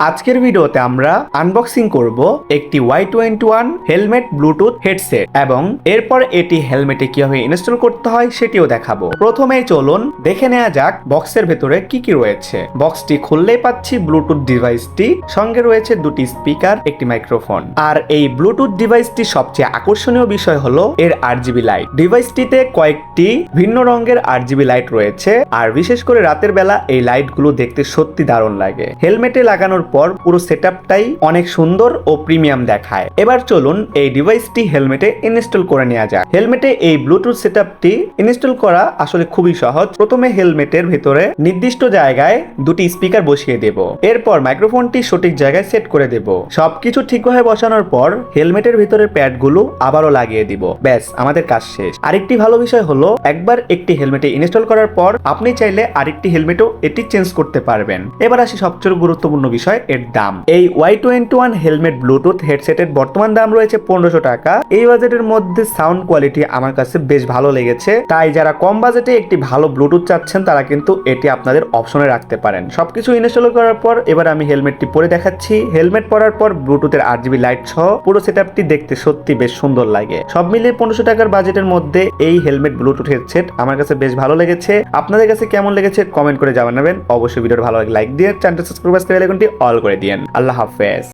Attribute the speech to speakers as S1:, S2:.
S1: আজকের ভিডিওতে আমরা আনবক্সিং করব একটি Y21 হেলমেট ব্লুটুথ হেডসেট এবং এরপর এটি হেলমেটে কিভাবে ইনস্টল করতে হয় সেটিও দেখাবো। প্রথমেই চলুন দেখে নেওয়া যাক বক্সের ভেতরে কি কি রয়েছে। বক্সটি খুললেই পাচ্ছি ব্লুটুথ ডিভাইসটি, সঙ্গে রয়েছে দুটি স্পিকার, একটি মাইক্রোফোন। আর এই ব্লুটুথ ডিভাইসটি সবচেয়ে আকর্ষণীয় বিষয় হলো এর আরজিবি লাইট। ডিভাইসটিতে কয়েকটি ভিন্ন রঙের আরজিবি লাইট রয়েছে, আর বিশেষ করে রাতের বেলা এই লাইটগুলো দেখতে সত্যি দারুণ লাগে। হেলমেটে লাগানোর পর পুরো সেটআপটাই অনেক সুন্দর ও প্রিমিয়াম দেখায়। এবার চলুন এই ডিভাইসটি হেলমেটে ইনস্টল করে নেওয়া যাক। হেলমেটে এই ব্লুটুথ সেটআপটি ইনস্টল করা আসলে খুবই সহজ। প্রথমে হেলমেটের ভিতরে নির্দিষ্ট জায়গায় দুটি স্পিকার বসিয়ে দেব, এরপর মাইক্রোফোনটি সঠিক জায়গায় সেট করে দেব। সবকিছু ঠিকভাবে বসানোর পর হেলমেটের ভিতরের প্যাডগুলো আবারও লাগিয়ে দিব। ব্যাস, আমাদের কাজ শেষ। আরেকটি ভালো বিষয় হলো একবার একটি হেলমেটে ইনস্টল করার পর আপনি চাইলে আরেকটি হেলমেটও এটি চেঞ্জ করতে পারবেন। এবার আসি সবচেয়ে গুরুত্বপূর্ণ বিষয়, এর দাম। এই Y21 হেলমেট ব্লুটুথ হেডসেটের বর্তমান দাম রয়েছে 1500 টাকা। এই বাজেটের মধ্যে সাউন্ড কোয়ালিটি আমার কাছে বেশ ভালো লেগেছে, তাই যারা কম বাজেটে একটি ভালো ব্লুটুথ চাচ্ছেন তারা কিন্তু এটি আপনাদের অপশনে রাখতে পারেন। সবকিছু ইনস্টল করার পর এবার আমি হেলমেটটি পরে দেখাচ্ছি। হেলমেট পরার পর ব্লুটুথের আরজিবি লাইট সহ পুরো সেটআপটি দেখতে সত্যি বেশ সুন্দর লাগে। সব মিলিয়ে 1500 টাকার বাজেটের মধ্যে এই হেলমেট ব্লুটুথ হেডসেট আমার কাছে বেশ ভালো লেগেছে। আপনাদের কাছে কেমন লেগেছে কমেন্ট করে জানাবেন। অবশ্যই ভিডিওটা ভালো লাগে লাইক দিয়ে চ্যানেলটি সাবস্ক্রাইব করে বেল আইকনটি অল করে দিয়েন। আল্লাহ হাফেজ।